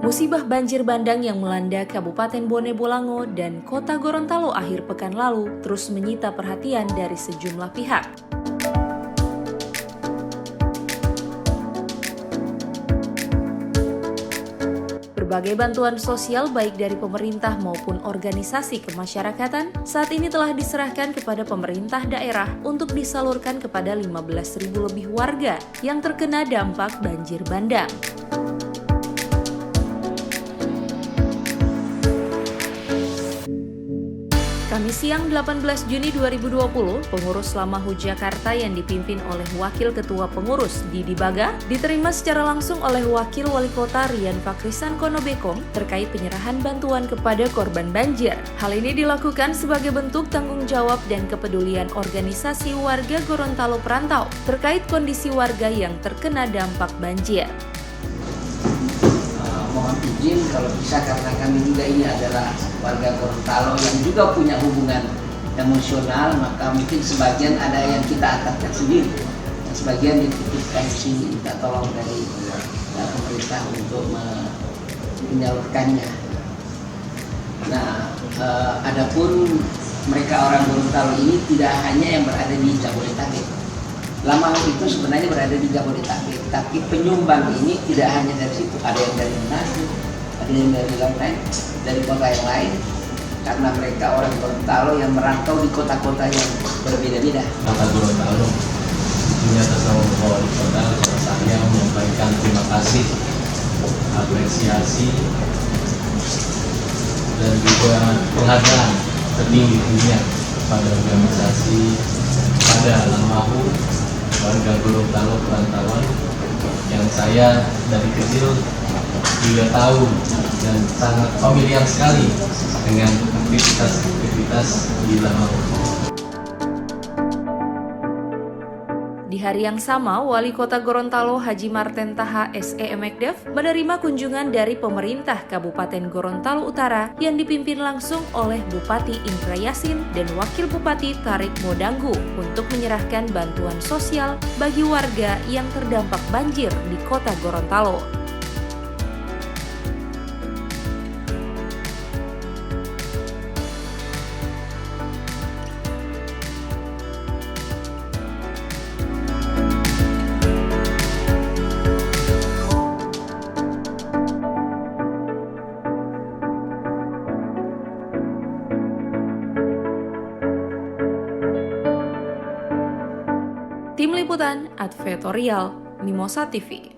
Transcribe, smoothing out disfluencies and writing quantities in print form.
Musibah banjir bandang yang melanda Kabupaten Bone Bolango dan Kota Gorontalo akhir pekan lalu terus menyita perhatian dari sejumlah pihak. Berbagai bantuan sosial baik dari pemerintah maupun organisasi kemasyarakatan saat ini telah diserahkan kepada pemerintah daerah untuk disalurkan kepada 15.000 lebih warga yang terkena dampak banjir bandang. Kamis siang 18 Juni 2020, pengurus Lamahu Jakarta yang dipimpin oleh Wakil Ketua Pengurus Didi Baga diterima secara langsung oleh Wakil Wali Kota Rian Fakrisan Konobekong terkait penyerahan bantuan kepada korban banjir. Hal ini dilakukan sebagai bentuk tanggung jawab dan kepedulian organisasi warga Gorontalo Perantau terkait kondisi warga yang terkena dampak banjir. Mohon izin kalau bisa karena kami juga ini adalah warga Gorontalo yang juga punya hubungan emosional, maka mungkin sebagian ada yang kita angkatkan sendiri, sebagian dititipkan di sini, minta tolong dari pemerintah untuk menyalurkannya. Nah, adapun mereka orang Gorontalo ini tidak hanya yang berada di Jabodetabek. Lamahu itu sebenarnya berada di Jabodetabek, tapi penyumbang ini tidak hanya dari situ, ada yang dari Manado, ada yang dari lain, dari kota yang lain, karena mereka orang Gorontalo yang merantau di kota-kota yang berbeda-beda. Kota Gorontalo, tentunya atas nama Wali Kota, saya menyampaikan terima kasih, apresiasi, dan juga penghargaan setinggi-tingginya pada organisasi, pada Lamahu, warga Gorontalo Perantauan yang saya dari kecil juga tahu dan sangat familiar sekali dengan aktivitas di Lamahu. Di hari yang sama, Wali Kota Gorontalo Haji Marten Taha SE Mekdev menerima kunjungan dari pemerintah Kabupaten Gorontalo Utara yang dipimpin langsung oleh Bupati Indra Yasin dan Wakil Bupati Tarik Modanggu untuk menyerahkan bantuan sosial bagi warga yang terdampak banjir di Kota Gorontalo. Tim Liputan Advertorial Mimosa TV.